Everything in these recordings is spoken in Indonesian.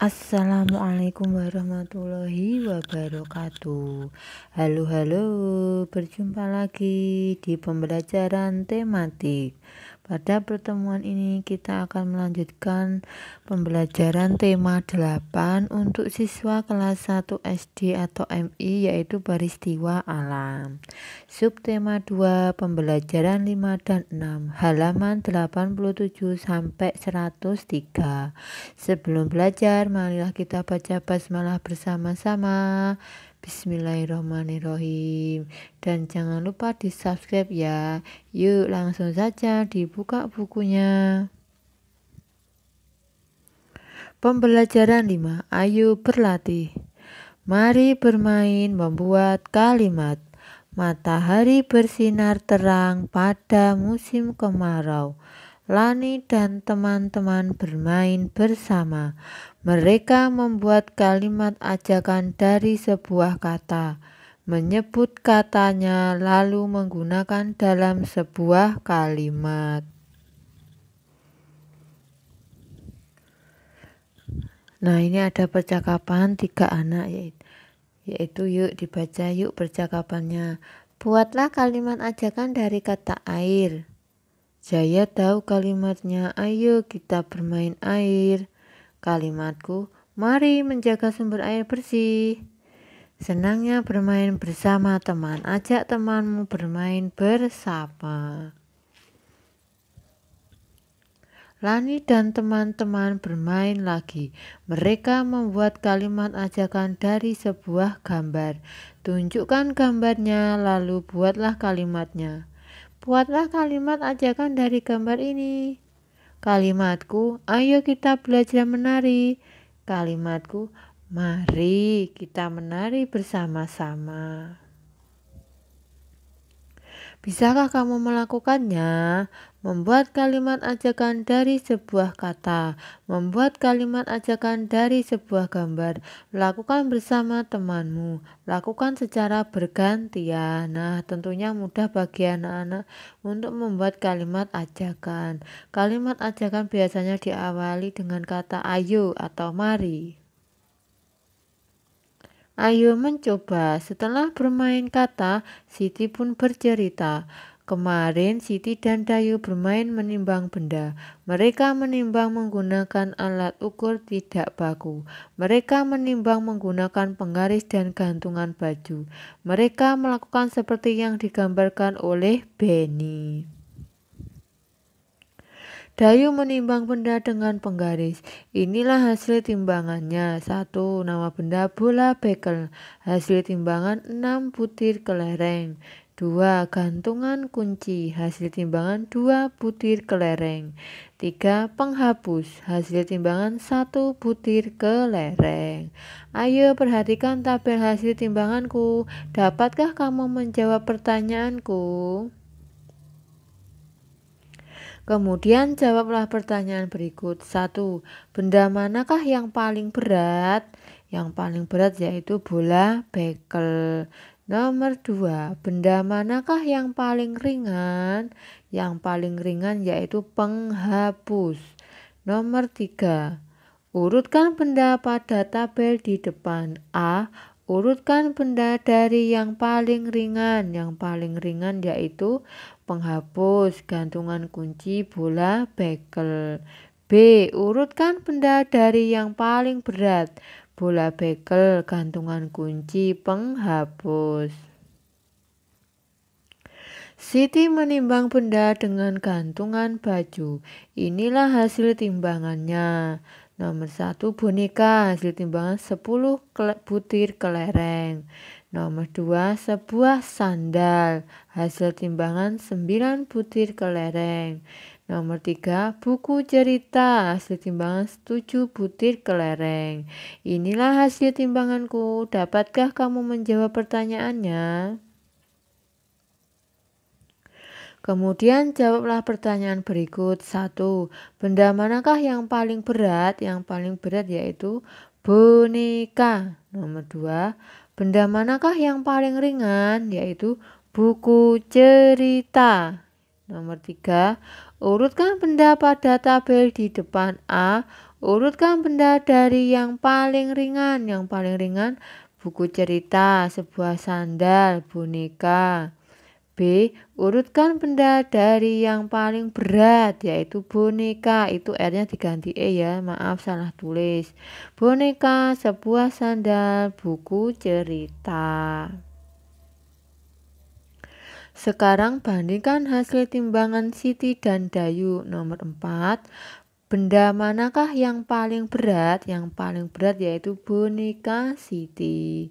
Assalamualaikum warahmatullahi wabarakatuh. Halo, berjumpa lagi di pembelajaran tematik. Pada pertemuan ini kita akan melanjutkan pembelajaran tema 8 untuk siswa kelas 1 SD atau MI, yaitu peristiwa alam. Subtema 2, pembelajaran 5 dan 6, halaman 87 sampai 103. Sebelum belajar, marilah kita baca basmalah bersama-sama. Bismillahirrahmanirrahim. Dan jangan lupa di subscribe ya. Yuk langsung saja dibuka bukunya. Pembelajaran 5. Ayo berlatih. Mari bermain membuat kalimat. Matahari bersinar terang pada musim kemarau. Lani dan teman-teman bermain bersama. Mereka membuat kalimat ajakan dari sebuah kata, menyebut katanya lalu menggunakan dalam sebuah kalimat. Nah, ini ada percakapan 3 anak, yaitu yuk dibaca yuk percakapannya. Buatlah kalimat ajakan dari kata air. Jaya tahu kalimatnya, ayo kita bermain air. Kalimatku, mari menjaga sumber air bersih. Senangnya bermain bersama teman, ajak temanmu bermain bersama. Lani dan teman-teman bermain lagi. Mereka membuat kalimat ajakan dari sebuah gambar. Tunjukkan gambarnya, lalu buatlah kalimatnya. Buatlah kalimat ajakan dari gambar ini. Kalimatku, ayo kita belajar menari. Kalimatku, mari kita menari bersama-sama. Bisakah kamu melakukannya? Membuat kalimat ajakan dari sebuah kata, membuat kalimat ajakan dari sebuah gambar. Lakukan bersama temanmu, lakukan secara bergantian. Nah, tentunya mudah bagi anak-anak untuk membuat kalimat ajakan. Kalimat ajakan biasanya diawali dengan kata ayo atau mari. Ayo mencoba. Setelah bermain kata, Siti pun bercerita. Kemarin Siti dan Dayu bermain menimbang benda. Mereka menimbang menggunakan alat ukur tidak baku. Mereka menimbang menggunakan penggaris dan gantungan baju. Mereka melakukan seperti yang digambarkan oleh Benny. Dayu menimbang benda dengan penggaris. Inilah hasil timbangannya. 1. Nama benda bola bekel. Hasil timbangan 6 butir kelereng. 2. Gantungan kunci. Hasil timbangan 2 butir kelereng. 3. Penghapus. Hasil timbangan 1 butir kelereng. Ayo perhatikan tabel hasil timbanganku. Dapatkah kamu menjawab pertanyaanku? Kemudian jawablah pertanyaan berikut. 1. Benda manakah yang paling berat? Yang paling berat yaitu bola bekel. Nomor 2. Benda manakah yang paling ringan? Yang paling ringan yaitu penghapus. Nomor 3. Urutkan benda pada tabel di depan. A. Urutkan benda dari yang paling ringan. Yang paling ringan yaitu penghapus, gantungan kunci, bola bekel. B. Urutkan benda dari yang paling berat. Bola bekel, gantungan kunci, penghapus. Siti menimbang benda dengan gantungan baju. Inilah hasil timbangannya. Nomor 1 boneka, hasil timbangan 10 butir kelereng. Nomor 2 sebuah sandal, hasil timbangan 9 butir kelereng. Nomor 3 buku cerita, hasil timbangan 7 butir kelereng. Inilah hasil timbanganku. Dapatkah kamu menjawab pertanyaannya? Kemudian jawablah pertanyaan berikut. 1. Benda manakah yang paling berat? Yang paling berat yaitu boneka. Nomor 2. Benda manakah yang paling ringan? Yaitu buku cerita. Nomor 3. Urutkan benda pada tabel di depan A. Urutkan benda dari yang paling ringan. Yang paling ringan buku cerita, sebuah sandal, boneka. B. Urutkan benda dari yang paling berat, yaitu boneka. Itu R-nya diganti E ya, maaf salah tulis. Boneka, sebuah sandal, buku cerita. Sekarang bandingkan hasil timbangan Siti dan Dayu. Nomor 4. Benda manakah yang paling berat? Yang paling berat yaitu boneka Siti.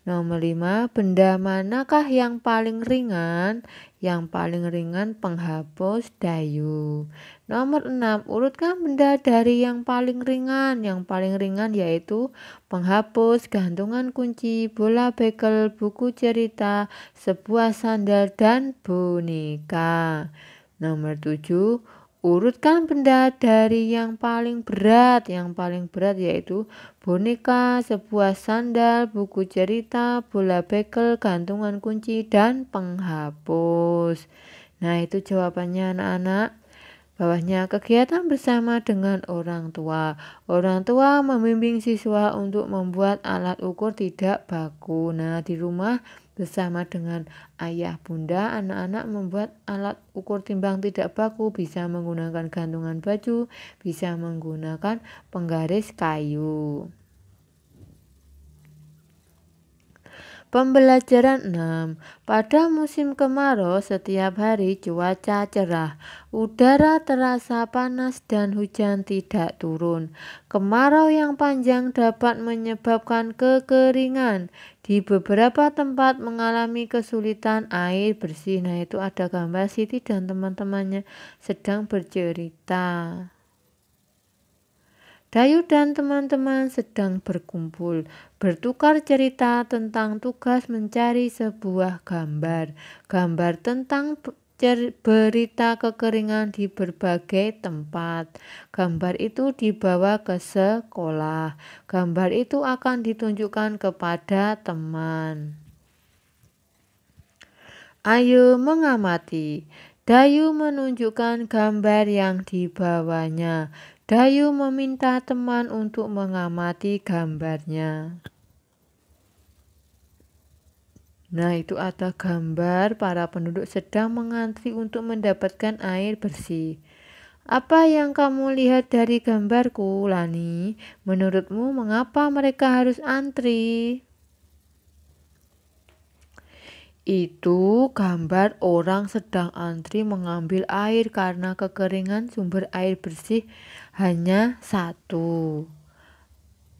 Nomor 5. Benda manakah yang paling ringan? Yang paling ringan penghapus Dayu. Nomor 6. Urutkan benda dari yang paling ringan. Yang paling ringan yaitu penghapus, gantungan kunci, bola bekel, buku cerita, sebuah sandal, dan boneka. Nomor 7. Urutkan benda dari yang paling berat. Yang paling berat yaitu boneka, sebuah sandal, buku cerita, bola bekel, gantungan kunci, dan penghapus. Nah, itu jawabannya anak-anak. Bawahnya kegiatan bersama dengan orang tua. Orang tua membimbing siswa untuk membuat alat ukur tidak baku. Nah, di rumah bersama dengan ayah bunda, anak-anak membuat alat ukur timbang tidak baku, bisa menggunakan gantungan baju, bisa menggunakan penggaris kayu. Pembelajaran 6. Pada musim kemarau setiap hari cuaca cerah. Udara terasa panas dan hujan tidak turun. Kemarau yang panjang dapat menyebabkan kekeringan. Di beberapa tempat mengalami kesulitan air bersih. Nah, itu ada gambar Siti dan teman-temannya sedang bercerita. Dayu dan teman-teman sedang berkumpul, bertukar cerita tentang tugas mencari sebuah gambar. Gambar tentang berita kekeringan di berbagai tempat. Gambar itu dibawa ke sekolah. Gambar itu akan ditunjukkan kepada teman. Ayo mengamati. Dayu menunjukkan gambar yang dibawanya. Dayu meminta teman untuk mengamati gambarnya. Nah, itu ada gambar para penduduk sedang mengantri untuk mendapatkan air bersih. Apa yang kamu lihat dari gambarku, Lani? Menurutmu mengapa mereka harus antri? Itu gambar orang sedang antri mengambil air karena kekeringan sumber air bersih hanya satu.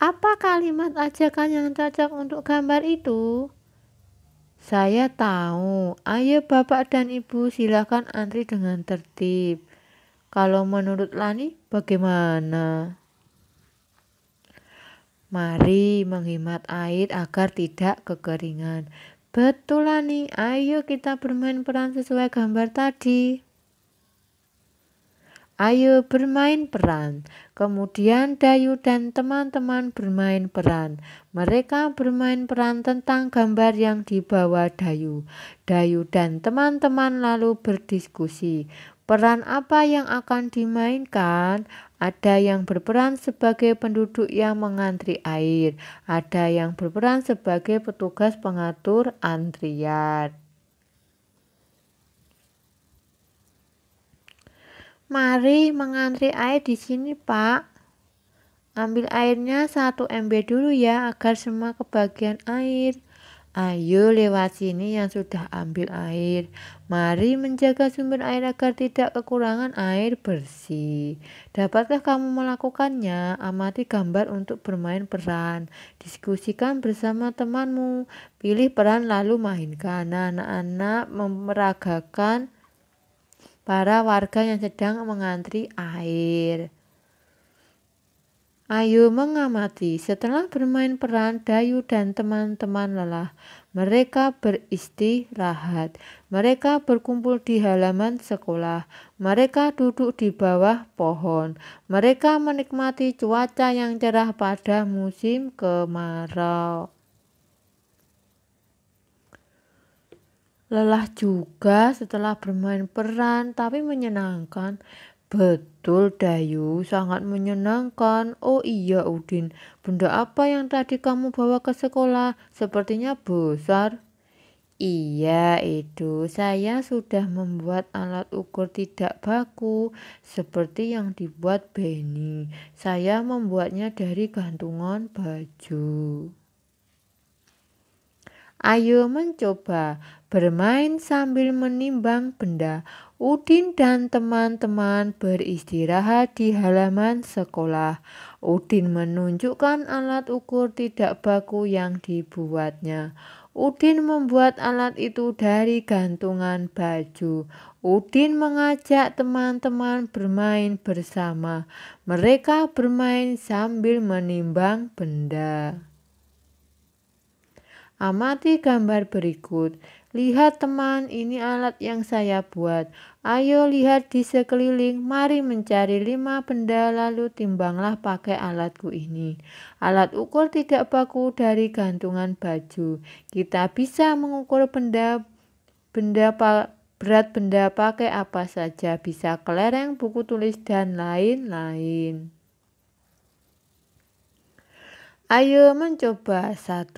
Apa kalimat ajakan yang cocok untuk gambar itu? Saya tahu. Ayo Bapak dan Ibu silakan antri dengan tertib. Kalau menurut Lani bagaimana? Mari menghemat air agar tidak kekeringan. Betul Lani, ayo kita bermain peran sesuai gambar tadi. Ayo bermain peran. Kemudian Dayu dan teman-teman bermain peran. Mereka bermain peran tentang gambar yang dibawa Dayu. Dayu dan teman-teman lalu berdiskusi. Peran apa yang akan dimainkan? Ada yang berperan sebagai penduduk yang mengantri air. Ada yang berperan sebagai petugas pengatur antrian. Mari mengantri air di sini, Pak. Ambil airnya 1 ember dulu ya agar semua kebagian air. Ayo lewat sini yang sudah ambil air. Mari menjaga sumber air agar tidak kekurangan air bersih. Dapatkah kamu melakukannya? Amati gambar untuk bermain peran. Diskusikan bersama temanmu. Pilih peran lalu mainkan. Nah, anak-anak memeragakan para warga yang sedang mengantri air. Ayo mengamati. Setelah bermain peran, Dayu dan teman-teman lelah. Mereka beristirahat. Mereka berkumpul di halaman sekolah. Mereka duduk di bawah pohon. Mereka menikmati cuaca yang cerah pada musim kemarau. Lelah juga setelah bermain peran, tapi menyenangkan. Betul, Dayu, sangat menyenangkan. Oh iya, Udin, benda apa yang tadi kamu bawa ke sekolah? Sepertinya besar. Iya, itu saya sudah membuat alat ukur tidak baku seperti yang dibuat Benny. Saya membuatnya dari gantungan baju. Ayo mencoba bermain sambil menimbang benda. Udin dan teman-teman beristirahat di halaman sekolah. Udin menunjukkan alat ukur tidak baku yang dibuatnya. Udin membuat alat itu dari gantungan baju. Udin mengajak teman-teman bermain bersama. Mereka bermain sambil menimbang benda. Amati gambar berikut. Lihat teman, ini alat yang saya buat. Ayo lihat di sekeliling, mari mencari 5 benda lalu timbanglah pakai alatku ini. Alat ukur tidak baku dari gantungan baju. Kita bisa mengukur berat benda pakai apa saja, bisa kelereng, buku tulis, dan lain-lain. Ayo mencoba. 1.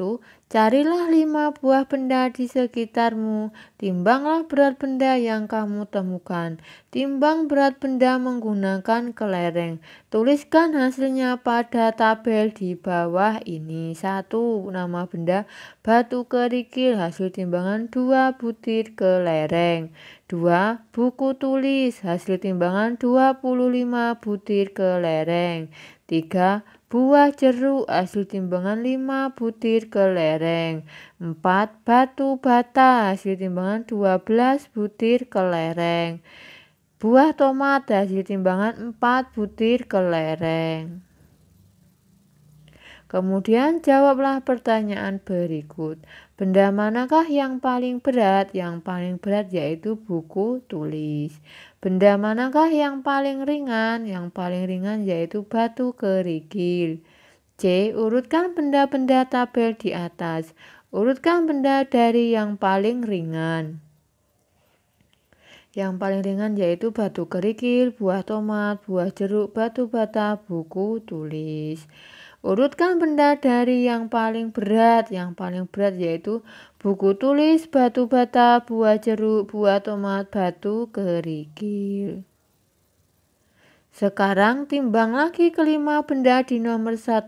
Carilah 5 buah benda di sekitarmu. Timbanglah berat benda yang kamu temukan. Timbang berat benda menggunakan kelereng. Tuliskan hasilnya pada tabel di bawah ini. 1. Nama benda batu kerikil, hasil timbangan 2 butir kelereng. 2. Buku tulis, hasil timbangan 25 butir kelereng. 3. Buah jeruk, hasil timbangan 5 butir kelereng. 4. Batu bata, hasil timbangan 12 butir kelereng. Buah tomat, hasil timbangan 4 butir kelereng. Kemudian jawablah pertanyaan berikut. Benda manakah yang paling berat? Yang paling berat yaitu buku tulis. Benda manakah yang paling ringan? Yang paling ringan yaitu batu kerikil. C. Urutkan benda-benda tabel di atas. Urutkan benda dari yang paling ringan. Yang paling ringan yaitu batu kerikil, buah tomat, buah jeruk, batu bata, buku tulis. Urutkan benda dari yang paling berat. Yang paling berat yaitu buku tulis, batu bata, buah jeruk, buah tomat, batu kerikil. Sekarang timbang lagi kelima benda di nomor 1.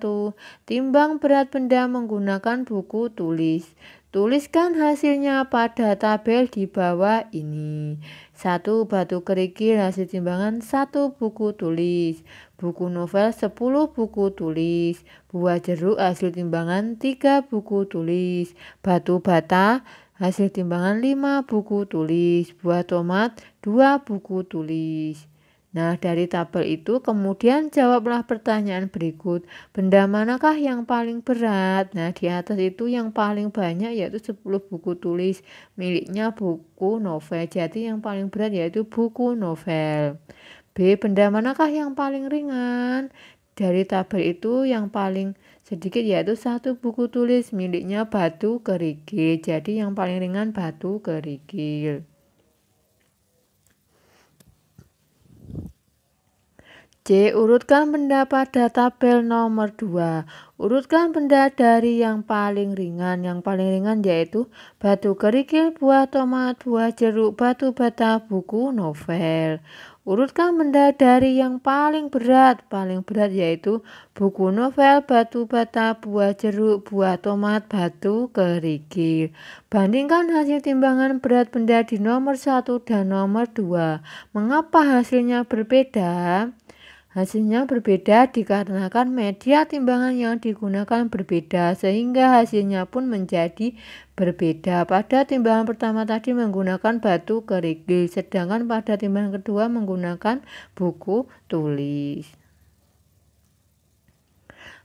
Timbang berat benda menggunakan buku tulis. Tuliskan hasilnya pada tabel di bawah ini. 1. Batu kerikil, hasil timbangan 1 buku tulis. Buku novel 10 buku tulis. Buah jeruk, hasil timbangan 3 buku tulis. Batu bata, hasil timbangan 5 buku tulis. Buah tomat 2 buku tulis. Nah, dari tabel itu kemudian jawablah pertanyaan berikut. Benda manakah yang paling berat? Nah, di atas itu yang paling banyak yaitu 10 buku tulis miliknya buku novel. Jadi yang paling berat yaitu buku novel. B. Benda manakah yang paling ringan? Dari tabel itu yang paling sedikit yaitu 1 buku tulis miliknya batu kerikil. Jadi yang paling ringan batu kerikil. C. Urutkan benda pada tabel nomor 2. Urutkan benda dari yang paling ringan. Yang paling ringan yaitu batu kerikil, buah tomat, buah jeruk, batu bata, buku novel. Urutkan benda dari yang paling berat. Paling berat yaitu buku novel, batu bata, buah jeruk, buah tomat, batu kerikil. Bandingkan hasil timbangan berat benda di nomor 1 dan nomor 2. Mengapa hasilnya berbeda? Hasilnya berbeda dikarenakan media timbangan yang digunakan berbeda sehingga hasilnya pun menjadi berbeda. Pada timbangan pertama tadi menggunakan batu kerikil, sedangkan pada timbangan kedua menggunakan buku tulis.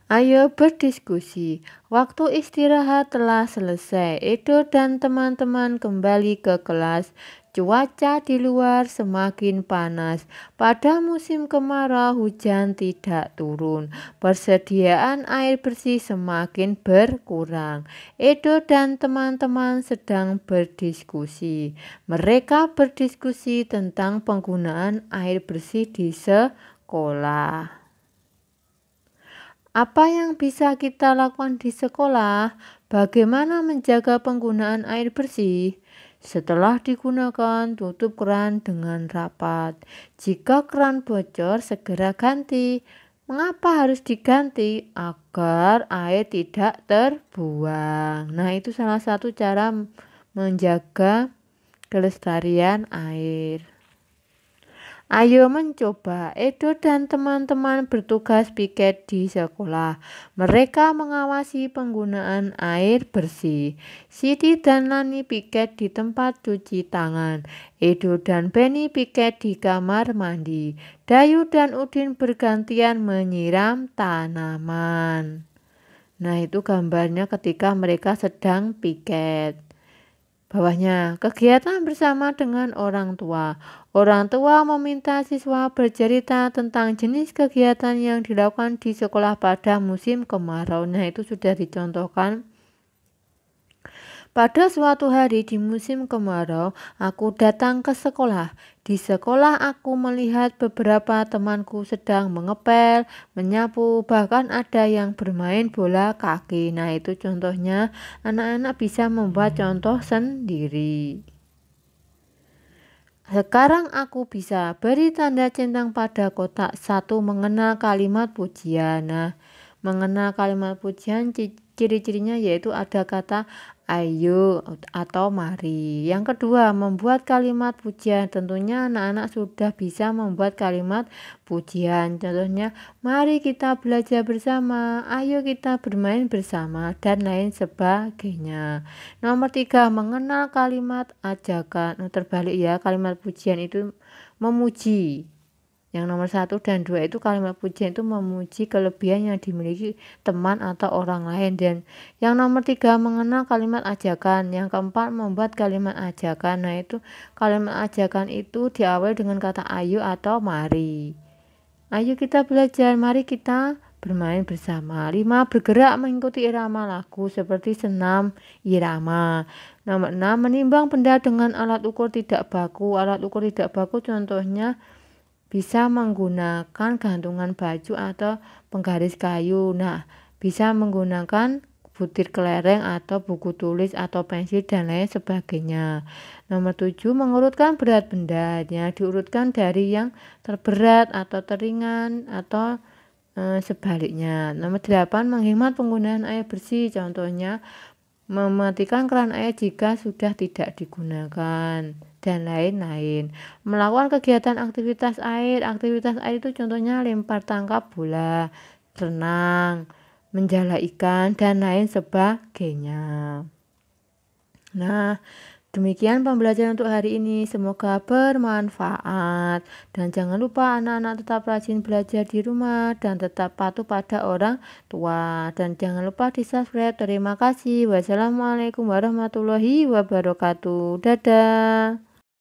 Ayo berdiskusi. Waktu istirahat telah selesai. Edo dan teman-teman kembali ke kelas. Cuaca di luar semakin panas. Pada musim kemarau, hujan tidak turun. Persediaan air bersih semakin berkurang. Edo dan teman-teman sedang berdiskusi. Mereka berdiskusi tentang penggunaan air bersih di sekolah. Apa yang bisa kita lakukan di sekolah? Bagaimana menjaga penggunaan air bersih? Setelah digunakan, tutup keran dengan rapat. Jika keran bocor, segera ganti. Mengapa harus diganti? Agar air tidak terbuang. Nah, itu salah satu cara menjaga kelestarian air. Ayo mencoba. Edo dan teman-teman bertugas piket di sekolah. Mereka mengawasi penggunaan air bersih. Siti dan Lani piket di tempat cuci tangan. Edo dan Benny piket di kamar mandi. Dayu dan Udin bergantian menyiram tanaman. Nah, itu gambarnya ketika mereka sedang piket. Bawahnya, kegiatan bersama dengan orang tua. Orang tua meminta siswa bercerita tentang jenis kegiatan yang dilakukan di sekolah pada musim kemarau. Nah, itu sudah dicontohkan. Pada suatu hari di musim kemarau, aku datang ke sekolah. Di sekolah aku melihat beberapa temanku sedang mengepel, menyapu, bahkan ada yang bermain bola kaki. Nah, itu contohnya anak-anak bisa membuat contoh sendiri. Sekarang aku bisa beri tanda centang pada kotak 1 mengenal kalimat pujian. Nah, mengenal kalimat pujian ciri-cirinya yaitu ada kata ayo atau mari. Yang kedua, membuat kalimat pujian. Tentunya anak-anak sudah bisa membuat kalimat pujian. Contohnya, mari kita belajar bersama, ayo kita bermain bersama, dan lain sebagainya. Nomor 3, mengenal kalimat ajakan. Terbalik ya, kalimat pujian itu memuji. Yang nomor 1 dan 2 itu kalimat pujian itu memuji kelebihan yang dimiliki teman atau orang lain. Dan yang nomor 3 mengenal kalimat ajakan. Yang keempat membuat kalimat ajakan. Nah, itu kalimat ajakan itu diawali dengan kata ayo atau mari. Ayo kita belajar, mari kita bermain bersama. 5, bergerak mengikuti irama lagu seperti senam irama. Nomor 6, menimbang benda dengan alat ukur tidak baku. Alat ukur tidak baku contohnya bisa menggunakan gantungan baju atau penggaris kayu. Nah, bisa menggunakan butir kelereng atau buku tulis atau pensil dan lain sebagainya. Nomor 7, mengurutkan berat benda. Ya, diurutkan dari yang terberat atau teringan atau sebaliknya. Nomor 8, menghemat penggunaan air bersih. Contohnya mematikan keran air jika sudah tidak digunakan, dan lain-lain. Melakukan kegiatan aktivitas air. Aktivitas air itu contohnya lempar tangkap bola, renang, menjala ikan, dan lain sebagainya. Nah, demikian pembelajaran untuk hari ini. Semoga bermanfaat. Dan jangan lupa anak-anak tetap rajin belajar di rumah dan tetap patuh pada orang tua. Dan jangan lupa di-subscribe. Terima kasih. Wassalamualaikum warahmatullahi wabarakatuh. Dadah.